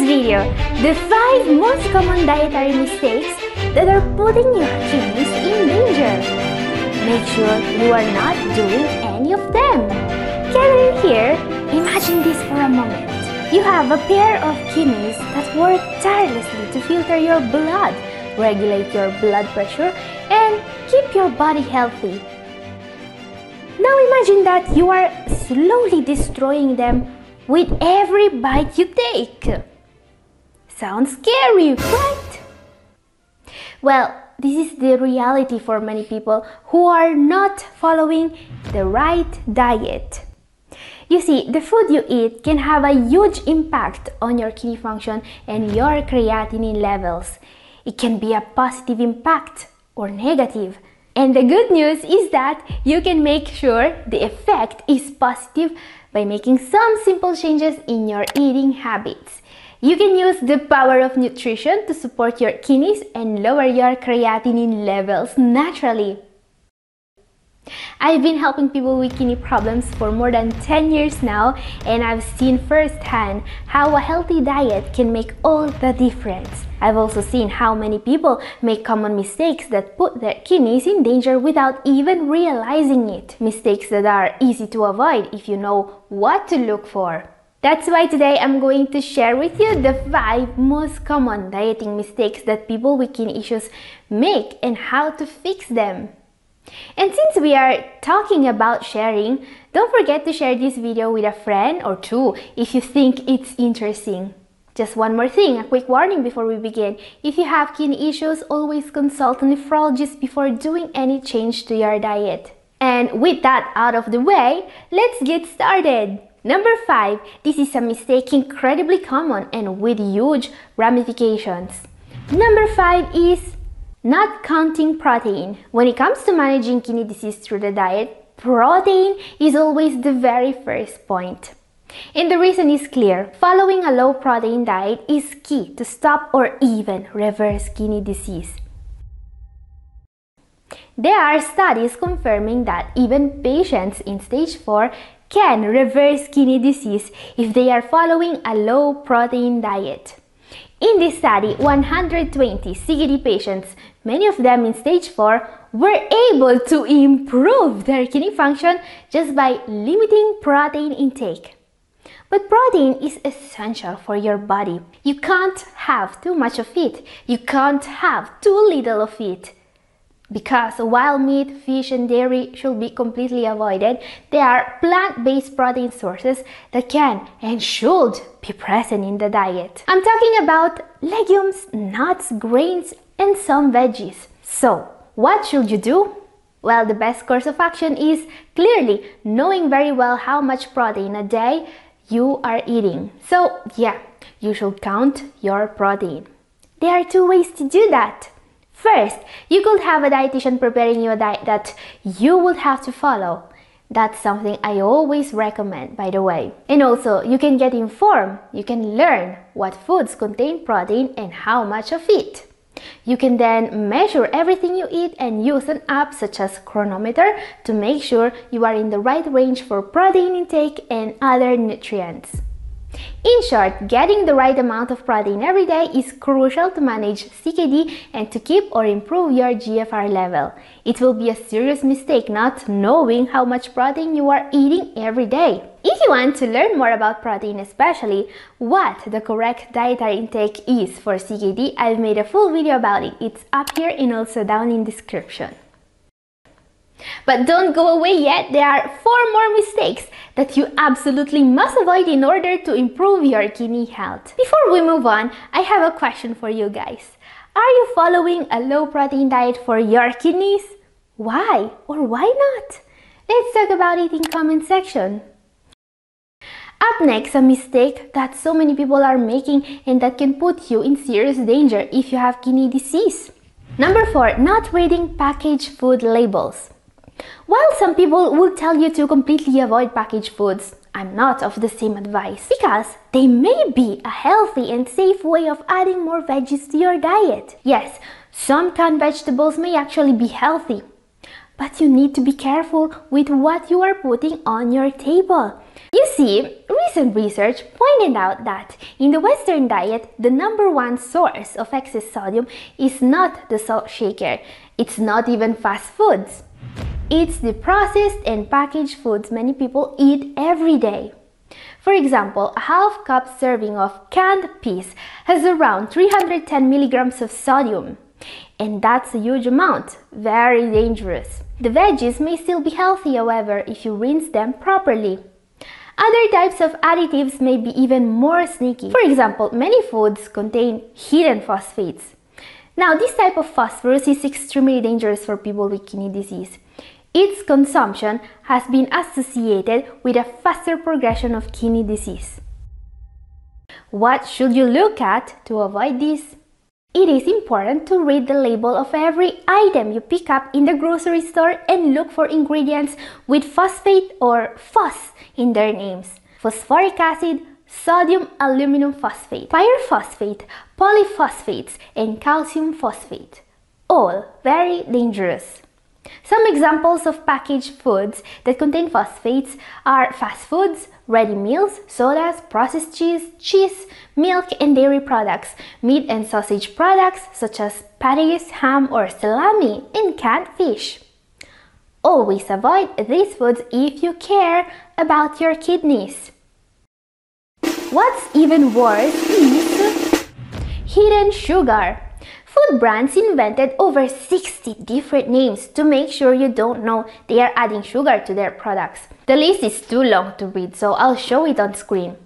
video, the 5 most common dietary mistakes that are putting your kidneys in danger. Make sure you are not doing any of them. Gathering here, imagine this for a moment. You have a pair of kidneys that work tirelessly to filter your blood, regulate your blood pressure, and keep your body healthy. Now imagine that you are slowly destroying them with every bite you take. Sounds scary, right? Well, this is the reality for many people who are not following the right diet. You see, the food you eat can have a huge impact on your kidney function and your creatinine levels. It can be a positive impact or negative. And the good news is that you can make sure the effect is positive by making some simple changes in your eating habits. You can use the power of nutrition to support your kidneys and lower your creatinine levels naturally. I've been helping people with kidney problems for more than 10 years now, and I've seen firsthand how a healthy diet can make all the difference. I've also seen how many people make common mistakes that put their kidneys in danger without even realizing it. Mistakes that are easy to avoid if you know what to look for. That's why today I'm going to share with you the 5 most common dieting mistakes that people with kidney issues make and how to fix them. And since we are talking about sharing, don't forget to share this video with a friend or two if you think it's interesting. Just one more thing, a quick warning before we begin. If you have kidney issues, always consult a nephrologist before doing any change to your diet. And with that out of the way, let's get started. Number 5, this is a mistake incredibly common and with huge ramifications. Number 5 is not counting protein. When it comes to managing kidney disease through the diet, protein is always the very first point. And the reason is clear. Following a low protein diet is key to stop or even reverse kidney disease. There are studies confirming that even patients in stage 4 can reverse kidney disease if they are following a low protein diet. In this study, 120 CKD patients, many of them in stage 4, were able to improve their kidney function just by limiting protein intake. But protein is essential for your body. You can't have too much of it. You can't have too little of it. Because while meat, fish, and dairy should be completely avoided, there are plant-based protein sources that can and should be present in the diet. I'm talking about legumes, nuts, grains, and some veggies. So, what should you do? Well, the best course of action is clearly knowing very well how much protein a day you are eating. So, yeah, you should count your protein. There are 2 ways to do that. First, you could have a dietitian preparing you a diet that you would have to follow. That's something I always recommend, by the way. And also, you can get informed. You can learn what foods contain protein and how much of it. You can then measure everything you eat and use an app such as Chronometer to make sure you are in the right range for protein intake and other nutrients. In short, getting the right amount of protein every day is crucial to manage CKD and to keep or improve your GFR level. It will be a serious mistake not knowing how much protein you are eating every day. If you want to learn more about protein, especially what the correct dietary intake is for CKD, I've made a full video about it. It's up here and also down in the description. But don't go away yet, there are 4 more mistakes that you absolutely must avoid in order to improve your kidney health. Before we move on, I have a question for you guys. Are you following a low protein diet for your kidneys? Why or why not? Let's talk about it in comment section. Up next, a mistake that so many people are making and that can put you in serious danger if you have kidney disease. Number 4, not reading packaged food labels. While some people will tell you to completely avoid packaged foods, I'm not of the same advice because they may be a healthy and safe way of adding more veggies to your diet. Yes, some canned vegetables may actually be healthy, but you need to be careful with what you are putting on your table. You see, recent research pointed out that in the Western diet, the #1 source of excess sodium is not the salt shaker. It's not even fast foods. It's the processed and packaged foods many people eat every day. For example, a half-cup serving of canned peas has around 310 milligrams of sodium. And that's a huge amount, very dangerous. The veggies may still be healthy, however, if you rinse them properly. Other types of additives may be even more sneaky. For example, many foods contain hidden phosphates. Now, this type of phosphorus is extremely dangerous for people with kidney disease. Its consumption has been associated with a faster progression of kidney disease. What should you look at to avoid this? It is important to read the label of every item you pick up in the grocery store and look for ingredients with phosphate or phos in their names. Phosphoric acid, sodium aluminum phosphate, pyrophosphate, polyphosphates, and calcium phosphate. All very dangerous. Some examples of packaged foods that contain phosphates are fast foods, ready meals, sodas, processed cheese, milk and dairy products, meat and sausage products such as patties, ham or salami, and canned fish. Always avoid these foods if you care about your kidneys. What's even worse is hidden sugar. Food brands invented over 60 different names to make sure you don't know they are adding sugar to their products. The list is too long to read, so I'll show it on screen.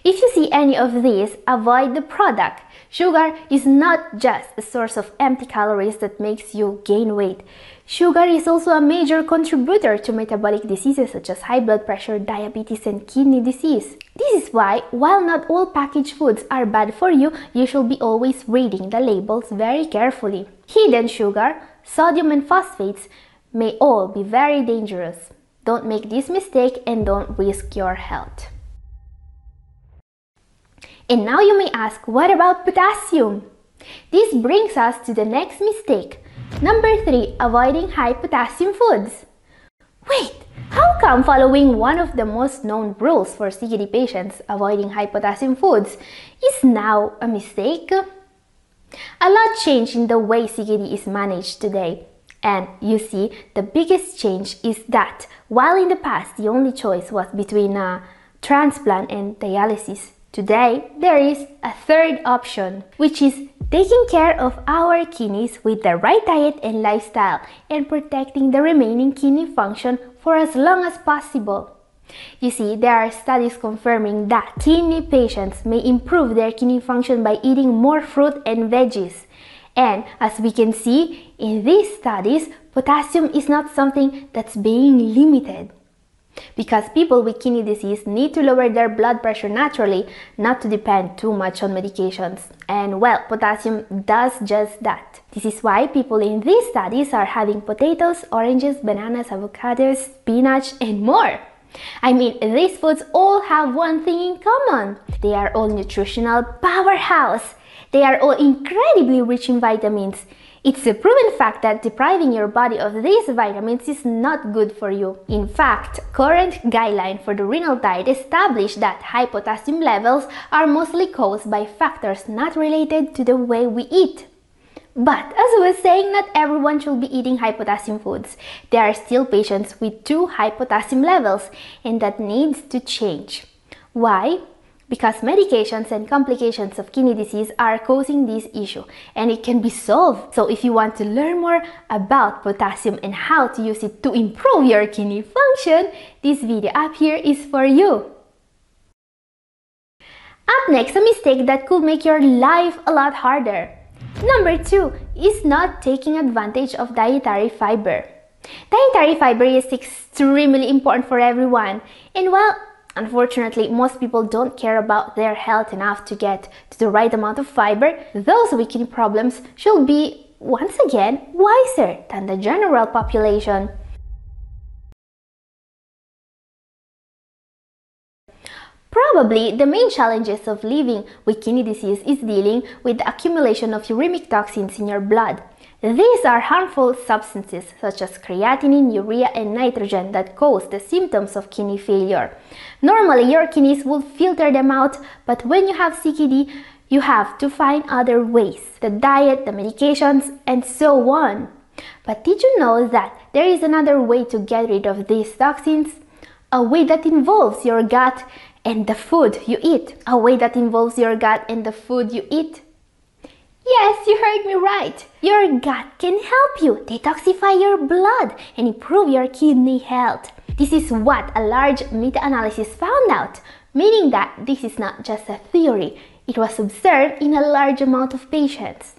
If you see any of these, avoid the product. Sugar is not just a source of empty calories that makes you gain weight. Sugar is also a major contributor to metabolic diseases such as high blood pressure, diabetes, and kidney disease. This is why, while not all packaged foods are bad for you, you should be always reading the labels very carefully. Hidden sugar, sodium, and phosphates may all be very dangerous. Don't make this mistake and don't risk your health. And now you may ask, what about potassium? This brings us to the next mistake. Number 3, avoiding high potassium foods. Wait, how come following one of the most known rules for CKD patients, avoiding high potassium foods, is now a mistake? A lot changed in the way CKD is managed today. And you see, the biggest change is that while in the past the only choice was between a transplant and dialysis, today there is a third option, which is taking care of our kidneys with the right diet and lifestyle and protecting the remaining kidney function for as long as possible. You see, there are studies confirming that kidney patients may improve their kidney function by eating more fruit and veggies. And as we can see in these studies, potassium is not something that's being limited. Because people with kidney disease need to lower their blood pressure naturally, not to depend too much on medications. And well, potassium does just that. This is why people in these studies are having potatoes, oranges, bananas, avocados, spinach, and more. I mean, these foods all have one thing in common. They are all nutritional powerhouse. They are all incredibly rich in vitamins. It's a proven fact that depriving your body of these vitamins is not good for you. In fact, current guidelines for the renal diet establish that high potassium levels are mostly caused by factors not related to the way we eat. But as I was saying, not everyone should be eating high potassium foods. There are still patients with too high potassium levels, and that needs to change. Why? Because medications and complications of kidney disease are causing this issue, and it can be solved. So if you want to learn more about potassium and how to use it to improve your kidney function, this video up here is for you. Up next, a mistake that could make your life a lot harder. Number 2 is not taking advantage of dietary fiber. Dietary fiber is extremely important for everyone, and while unfortunately, most people don't care about their health enough to get to the right amount of fiber, those with kidney problems should be, once again, wiser than the general population. Probably the main challenges of living with kidney disease is dealing with the accumulation of uremic toxins in your blood. These are harmful substances such as creatinine, urea, and nitrogen that cause the symptoms of kidney failure. Normally, your kidneys will filter them out, but when you have CKD, you have to find other ways: the diet, the medications, and so on. But did you know that there is another way to get rid of these toxins? A way that involves your gut and the food you eat. A way that involves your gut and the food you eat. Yes, you heard me right. Your gut can help you detoxify your blood and improve your kidney health. This is what a large meta-analysis found out, meaning that this is not just a theory. It was observed in a large amount of patients.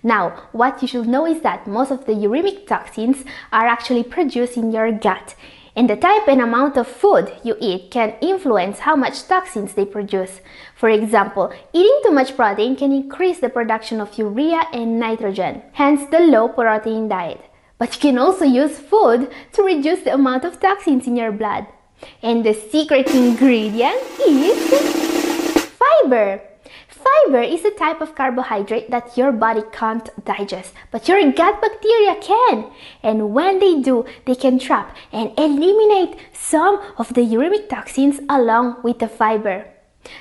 Now, what you should know is that most of the uremic toxins are actually produced in your gut, and the type and amount of food you eat can influence how much toxins they produce. For example, eating too much protein can increase the production of urea and nitrogen, hence the low protein diet. But you can also use food to reduce the amount of toxins in your blood. And the secret ingredient is fiber. Fiber is a type of carbohydrate that your body can't digest, but your gut bacteria can. And when they do, they can trap and eliminate some of the uremic toxins along with the fiber.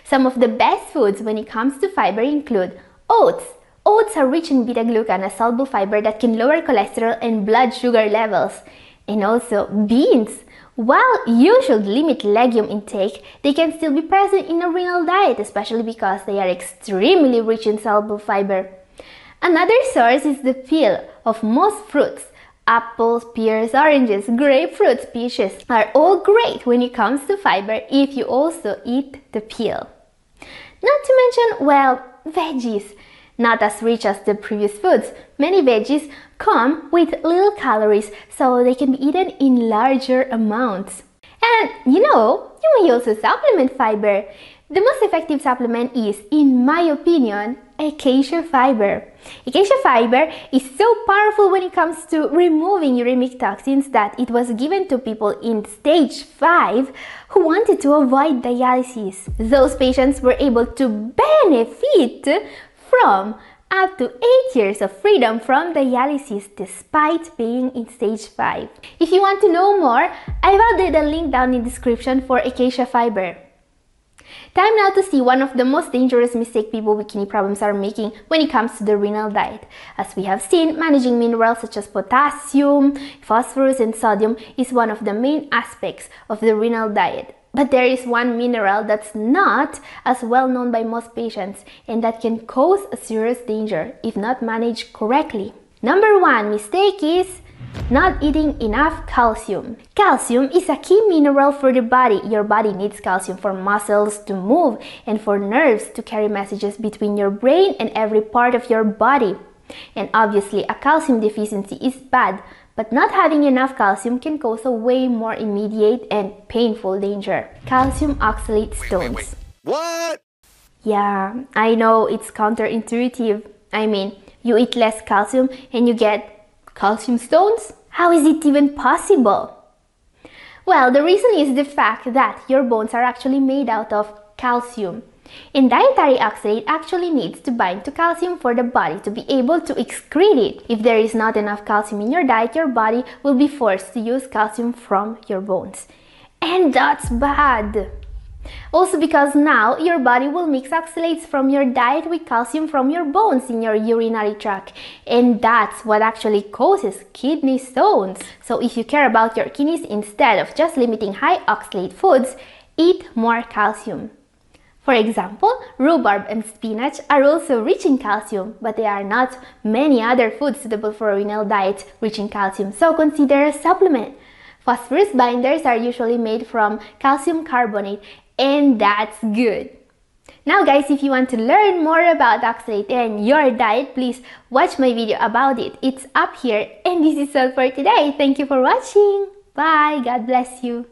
Some of the best foods when it comes to fiber include oats. Oats are rich in beta-glucan, a soluble fiber that can lower cholesterol and blood sugar levels. And also beans. While you should limit legume intake, they can still be present in a renal diet, especially because they are extremely rich in soluble fiber. Another source is the peel of most fruits. Apples, pears, oranges, grapefruits, peaches are all great when it comes to fiber if you also eat the peel. Not to mention, well, veggies. Not as rich as the previous foods. Many veggies come with little calories, so they can be eaten in larger amounts. And you may also supplement fiber. The most effective supplement is, in my opinion, acacia fiber. Acacia fiber is so powerful when it comes to removing uremic toxins that it was given to people in stage 5 who wanted to avoid dialysis. Those patients were able to benefit from up to 8 years of freedom from dialysis despite being in stage 5. If you want to know more, I've added a link down in the description for acacia fiber. Time now to see one of the most dangerous mistakes people with kidney problems are making when it comes to the renal diet. As we have seen, managing minerals such as potassium, phosphorus, and sodium is one of the main aspects of the renal diet. But there is one mineral that's not as well known by most patients and that can cause a serious danger if not managed correctly. Number 1 mistake is not eating enough calcium. Calcium is a key mineral for the body. Your body needs calcium for muscles to move and for nerves to carry messages between your brain and every part of your body. And obviously, a calcium deficiency is bad. But not having enough calcium can cause a way more immediate and painful danger. Calcium oxalate stones. Wait. What? Yeah, I know it's counterintuitive. I mean, you eat less calcium and you get calcium stones? How is it even possible? Well, the reason is the fact that your bones are actually made out of calcium. And dietary oxalate actually needs to bind to calcium for the body to be able to excrete it. If there is not enough calcium in your diet, your body will be forced to use calcium from your bones. And that's bad. Also because now your body will mix oxalates from your diet with calcium from your bones in your urinary tract. And that's what actually causes kidney stones. So if you care about your kidneys, instead of just limiting high oxalate foods, eat more calcium. For example, rhubarb and spinach are also rich in calcium, but there are not many other foods suitable for a renal diet rich in calcium, so consider a supplement. Phosphorus binders are usually made from calcium carbonate, and that's good. Now guys, if you want to learn more about oxalate and your diet, please watch my video about it. It's up here, and this is all for today. Thank you for watching. Bye. God bless you.